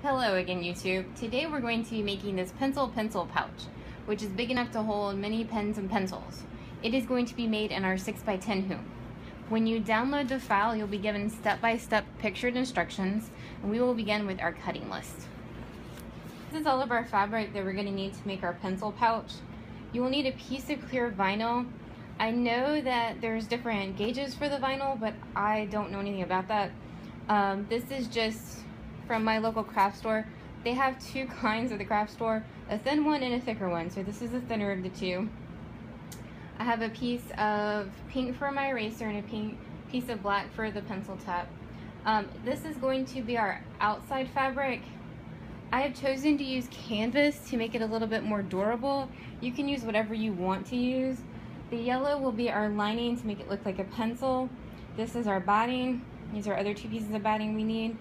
Hello again, YouTube. Today we're going to be making this pencil pouch, which is big enough to hold many pens and pencils. It is going to be made in our 6x10 hoop. When you download the file, you'll be given step-by-step pictured instructions, and we will begin with our cutting list. This is all of our fabric that we're going to need to make our pencil pouch. You will need a piece of clear vinyl. I know that there's different gauges for the vinyl, but I don't know anything about that. This is just from my local craft store. They have two kinds at the craft store, a thin one and a thicker one, so this is the thinner of the two. I have a piece of pink for my eraser and a piece of black for the pencil tip. This is going to be our outside fabric. I have chosen to use canvas to make it a little bit more durable. You can use whatever you want to use. The yellow will be our lining to make it look like a pencil. This is our batting. These are other two pieces of batting we need.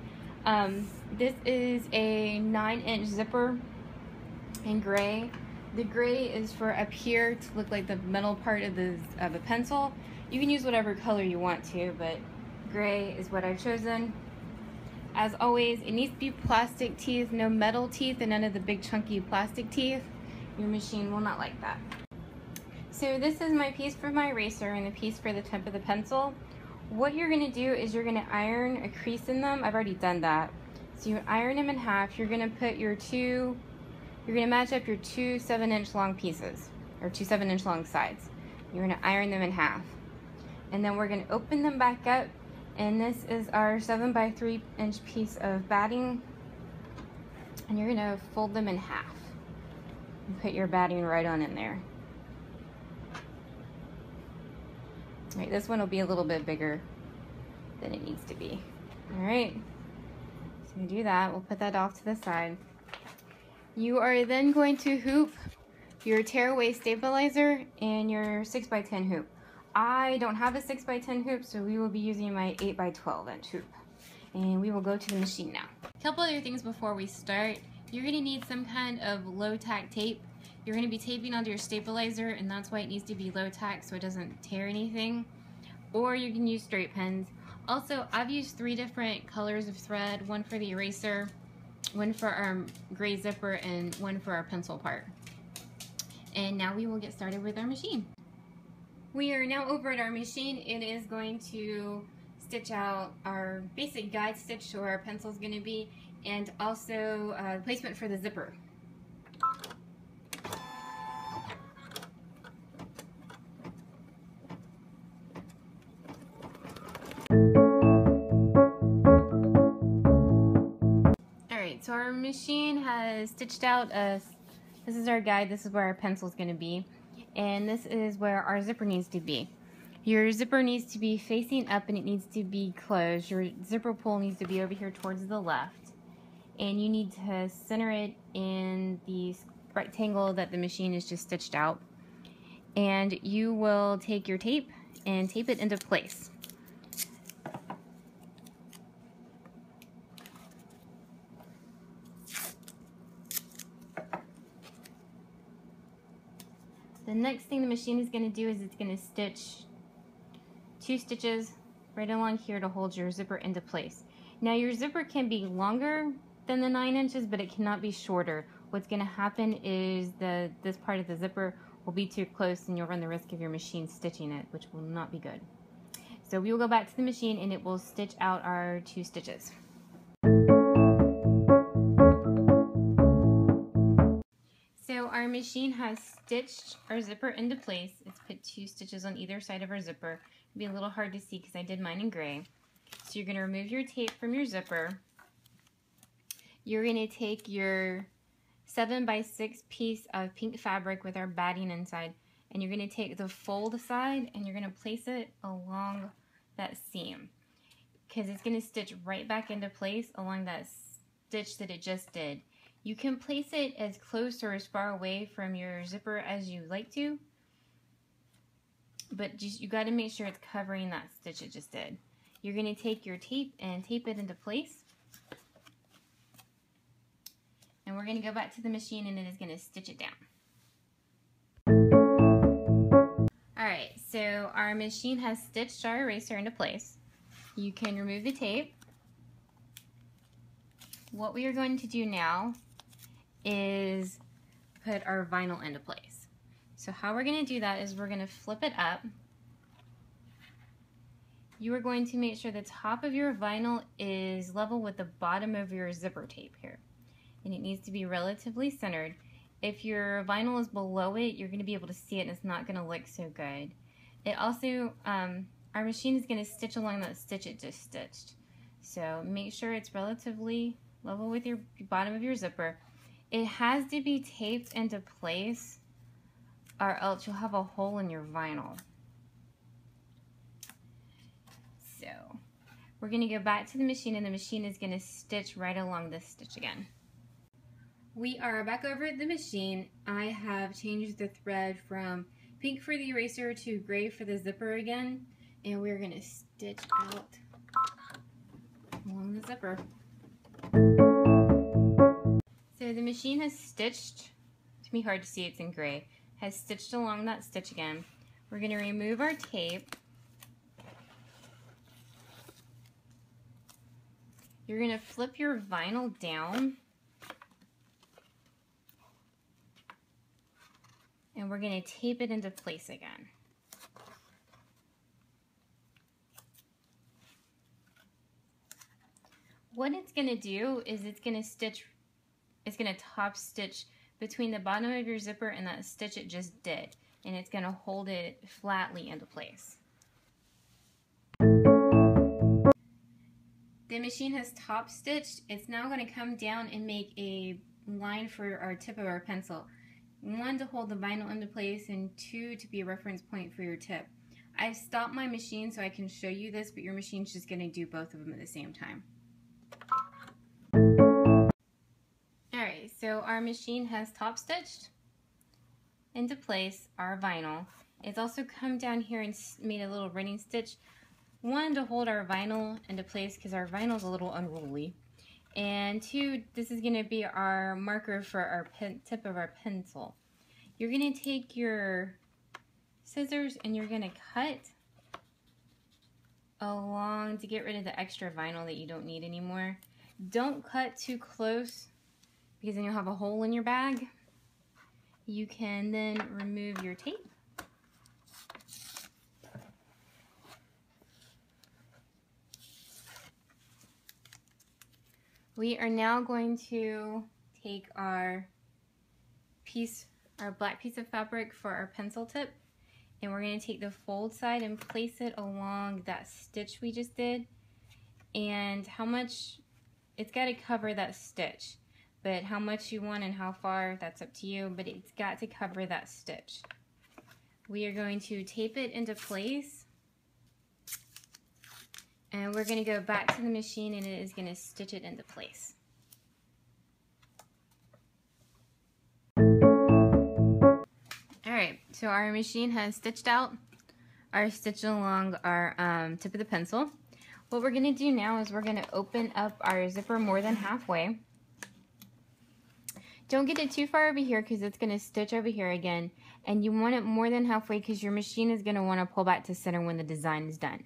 This is a 9-inch zipper in gray. The gray is for up here to look like the metal part of a pencil. You can use whatever color you want to, but gray is what I've chosen. As always, it needs to be plastic teeth, no metal teeth, and none of the big chunky plastic teeth. Your machine will not like that. So this is my piece for my eraser and the piece for the tip of the pencil. What you're going to do is you're going to iron a crease in them. I've already done that. So you iron them in half. You're going to put you're going to match up your two 7-inch long pieces, or two 7-inch long sides. You're going to iron them in half. And then we're going to open them back up. And this is our 7x3-inch piece of batting. And you're going to fold them in half. And put your batting right on in there. All right, this one will be a little bit bigger than it needs to be. All right, so we do that. We'll put that off to the side. You are then going to hoop your tearaway stabilizer and your 6x10 hoop. I don't have a 6x10 hoop, so we will be using my 8x12-inch hoop. And we will go to the machine now. A couple other things before we start. You're going to need some kind of low-tack tape. You're going to be taping onto your stabilizer, and that's why it needs to be low tack so it doesn't tear anything. Or you can use straight pens. Also, I've used 3 different colors of thread, one for the eraser, one for our gray zipper, and one for our pencil part. And now we will get started with our machine. We are now over at our machine. It is going to stitch out our basic guide stitch to where our pencil is going to be, and also placement for the zipper. So our machine has stitched out this is our guide, this is where our pencil is going to be, and this is where our zipper needs to be. Your zipper needs to be facing up and it needs to be closed. Your zipper pull needs to be over here towards the left, and you need to center it in the rectangle that the machine has just stitched out. And you will take your tape and tape it into place. The next thing the machine is going to do is it's going to stitch 2 stitches right along here to hold your zipper into place. Now your zipper can be longer than the 9 inches, but it cannot be shorter. What's going to happen is this part of the zipper will be too close and you'll run the risk of your machine stitching it, which will not be good. So we will go back to the machine and it will stitch out our 2 stitches. So our machine has stitched our zipper into place. It's put 2 stitches on either side of our zipper. It'll be a little hard to see because I did mine in gray. So you're going to remove your tape from your zipper. You're going to take your 7x6 piece of pink fabric with our batting inside, and you're going to take the fold side and you're going to place it along that seam because it's going to stitch right back into place along that stitch that it just did. You can place it as close or as far away from your zipper as you like to, but you got to make sure it's covering that stitch it just did. You're going to take your tape and tape it into place, and we're going to go back to the machine and it is going to stitch it down. Alright, so our machine has stitched our eraser into place. You can remove the tape, what we are going to do now is put our vinyl into place. So how we're going to do that is we're going to flip it up. You are going to make sure the top of your vinyl is level with the bottom of your zipper tape here. And it needs to be relatively centered. If your vinyl is below it, you're going to be able to see it and it's not going to look so good. It also, our machine is going to stitch along that stitch it just stitched. So make sure it's relatively level with your bottom of your zipper. It has to be taped into place or else you'll have a hole in your vinyl. So we're going to go back to the machine and the machine is going to stitch right along this stitch again. We are back over at the machine. I have changed the thread from pink for the eraser to gray for the zipper again, and we're going to stitch out along the zipper. So the machine has stitched, it's going to be hard to see, it's in gray, has stitched along that stitch again. We're going to remove our tape. You're going to flip your vinyl down and we're going to tape it into place again. What it's going to do is it's going to top stitch between the bottom of your zipper and that stitch it just did, and it's going to hold it flatly into place. The machine has top stitched. It's now going to come down and make a line for our tip of our pencil. 1 to hold the vinyl into place and 2 to be a reference point for your tip. I've stopped my machine so I can show you this, but your machine's just going to do both of them at the same time. Alright, so our machine has top stitched into place our vinyl. It's also come down here and made a little running stitch. 1 to hold our vinyl into place because our vinyl is a little unruly. And 2, this is going to be our marker for our tip of our pencil. You're going to take your scissors and you're going to cut along to get rid of the extra vinyl that you don't need anymore. Don't cut too close because then you'll have a hole in your bag. You can then remove your tape. We are now going to take our black piece of fabric for our pencil tip, and we're going to take the fold side and place it along that stitch we just did. And how much, it's got to cover that stitch, but how much you want and how far, that's up to you, but it's got to cover that stitch. We are going to tape it into place. And we're going to go back to the machine and it is going to stitch it into place. Alright, so our machine has stitched out our stitch along our tip of the pencil. What we're going to do now is we're going to open up our zipper more than halfway. Don't get it too far over here because it's going to stitch over here again. And you want it more than halfway because your machine is going to want to pull back to center when the design is done.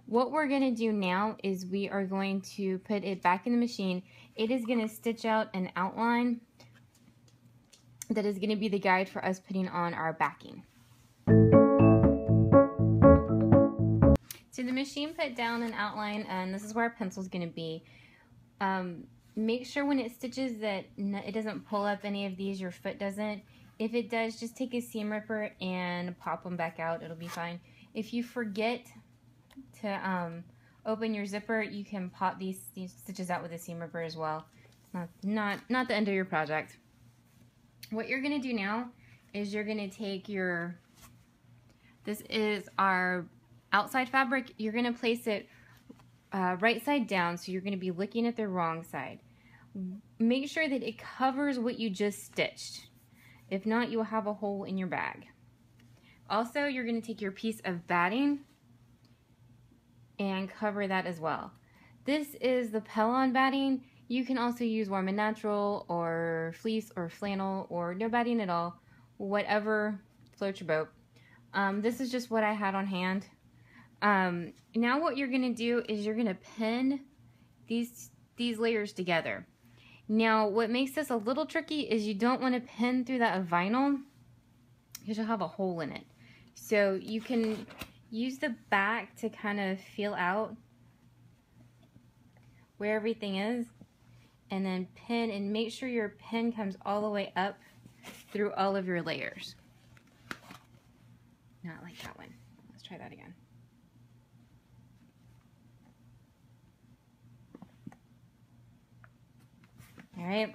What we're going to do now is we are going to put it back in the machine. It is going to stitch out an outline that is going to be the guide for us putting on our backing. So the machine put down an outline, and this is where our pencil is going to be. Make sure when it stitches that it doesn't pull up any of these, your foot doesn't. If it does, just take a seam ripper and pop them back out. It'll be fine. If you forget to open your zipper, you can pop these stitches out with a seam ripper as well. It's not the end of your project. What you're going to do now is you're going to take this is our outside fabric. You're going to place it right side down, so you're going to be looking at the wrong side. Make sure that it covers what you just stitched. If not, you'll have a hole in your bag. Also, you're going to take your piece of batting and cover that as well. This is the Pellon batting. You can also use warm and natural or fleece or flannel or no batting at all, whatever floats your boat. This is just what I had on hand. Now what you're going to do is you're going to pin these layers together. Now, what makes this a little tricky is you don't want to pin through that vinyl because you'll have a hole in it. So you can use the back to kind of feel out where everything is, and then pin, and make sure your pin comes all the way up through all of your layers. Not like that one. Let's try that again. All right,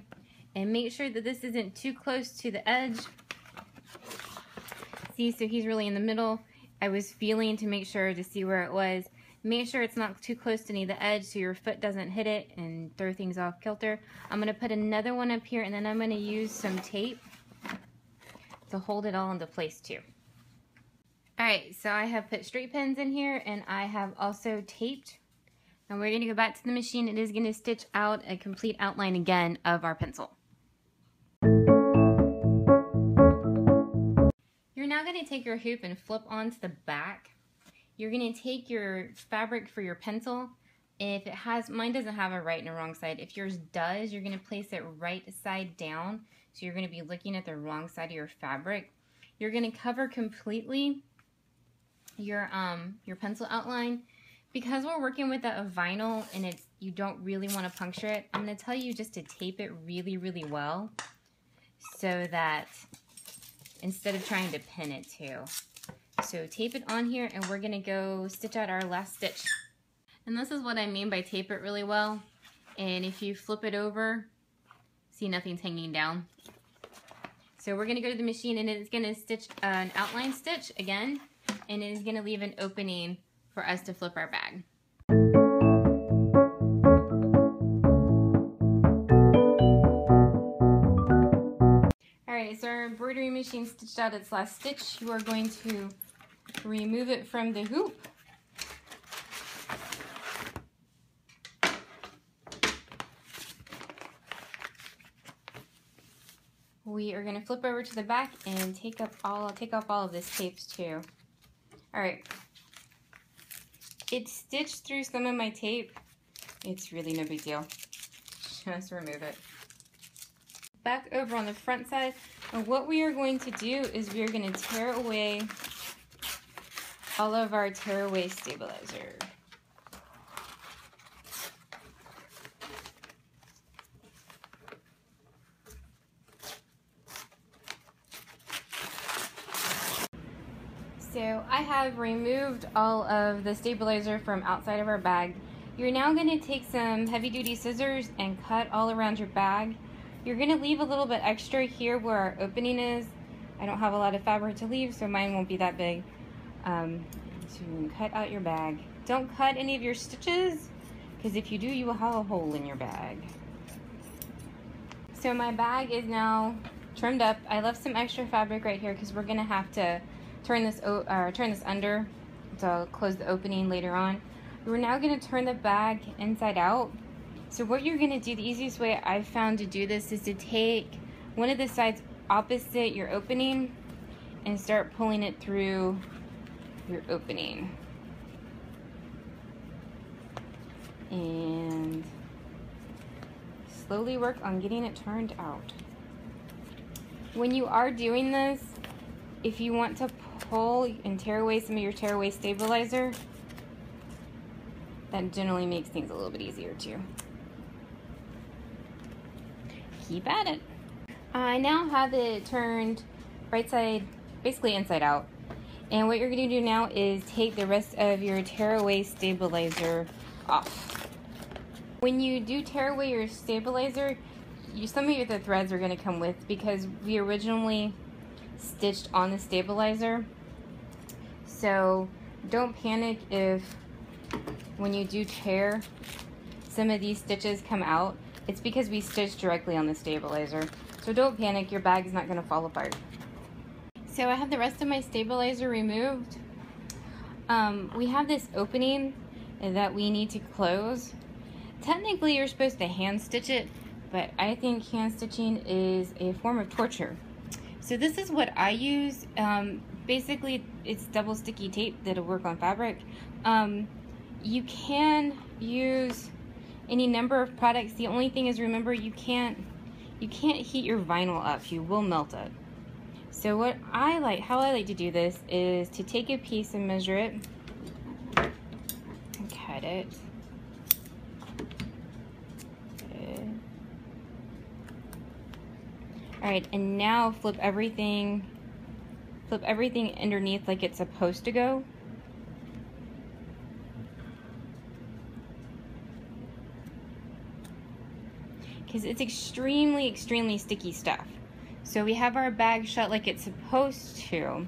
and make sure that this isn't too close to the edge. See, so he's really in the middle. I was feeling to make sure to see where it was. Make sure it's not too close to the edge so your foot doesn't hit it and throw things off kilter. I'm gonna put another one up here, and then I'm gonna use some tape to hold it all into place too. All right, so I have put straight pins in here, and I have also taped. And we're gonna go back to the machine. It is gonna stitch out a complete outline again of our pencil. You're now gonna take your hoop and flip onto the back. You're gonna take your fabric for your pencil. If it has, mine doesn't have a right and a wrong side. If yours does, you're gonna place it right side down. So you're gonna be looking at the wrong side of your fabric. You're gonna cover completely your pencil outline. Because we're working with a vinyl and you don't really want to puncture it, I'm going to tell you just to tape it really, really well so that instead of trying to pin it too. So tape it on here, and we're going to go stitch out our last stitch. And this is what I mean by tape it really well. And if you flip it over, see, nothing's hanging down. So we're going to go to the machine, and it's going to stitch an outline stitch again, and it is going to leave an opening for us to flip our bag. Alright, so our embroidery machine stitched out its last stitch. You are going to remove it from the hoop. We are going to flip over to the back and take off all of this tape too. Alright. It stitched through some of my tape. It's really no big deal. Just remove it. Back over on the front side, and what we are going to do is we are going to tear away all of our tearaway stabilizer. So I have removed all of the stabilizer from outside of our bag. You're now going to take some heavy duty scissors and cut all around your bag. You're going to leave a little bit extra here where our opening is. I don't have a lot of fabric to leave, so mine won't be that big. So you can cut out your bag. Don't cut any of your stitches, because if you do, you will have a hole in your bag. So my bag is now trimmed up. I left some extra fabric right here because we're going to have to turn this under to close the opening later on. We're now going to turn the bag inside out. So what you're going to do, the easiest way I've found to do this is to take one of the sides opposite your opening and start pulling it through your opening. And slowly work on getting it turned out. When you are doing this, if you want to pull and tear away some of your tearaway stabilizer, that generally makes things a little bit easier too. Keep at it. I now have it turned right side, basically inside out. And what you're going to do now is take the rest of your tearaway stabilizer off. When you do tear away your stabilizer, some of the threads are going to come with, because we originally stitched on the stabilizer. So don't panic if when you do tear some of these stitches come out. It's because we stitched directly on the stabilizer. So don't panic, your bag is not going to fall apart. So I have the rest of my stabilizer removed. We have this opening that we need to close. Technically you're supposed to hand stitch it, but I think hand stitching is a form of torture. So this is what I use. Basically it's double sticky tape that'll work on fabric. You can use any number of products. The only thing is, remember, you can't heat your vinyl up. You will melt it. So how I like to do this is to take a piece and measure it and cut it. All right, and now flip everything underneath like it's supposed to go. Because it's extremely, extremely sticky stuff. So we have our bag shut like it's supposed to.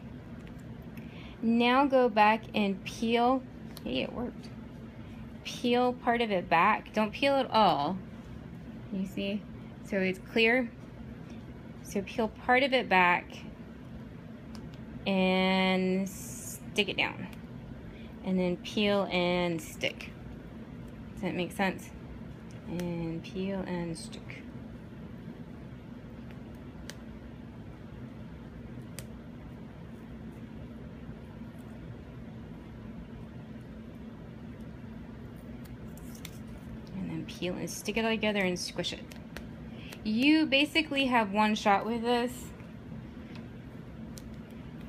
Now go back and peel. Hey, it worked. Peel part of it back. Don't peel it all. You see? So it's clear. So peel part of it back and stick it down. And then peel and stick. Does that make sense? And peel and stick. And then peel and stick it all together and squish it. You basically have one shot with this.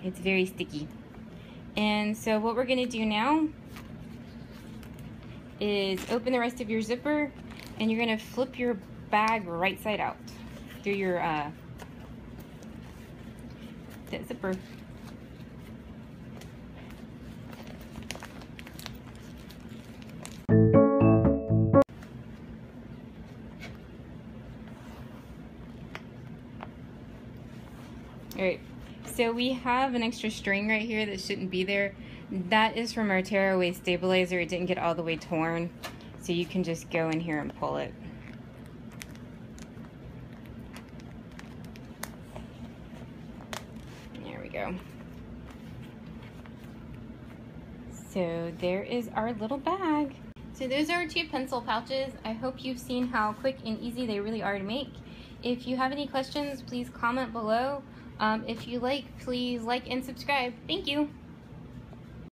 It's very sticky. And so what we're gonna do now is open the rest of your zipper, and you're gonna flip your bag right side out through your that zipper. Alright, so we have an extra string right here that shouldn't be there. That is from our tearaway stabilizer. It didn't get all the way torn, so you can just go in here and pull it. There we go. So there is our little bag. So those are our 2 pencil pouches. I hope you've seen how quick and easy they really are to make. If you have any questions, please comment below. If you like, please like and subscribe. Thank you.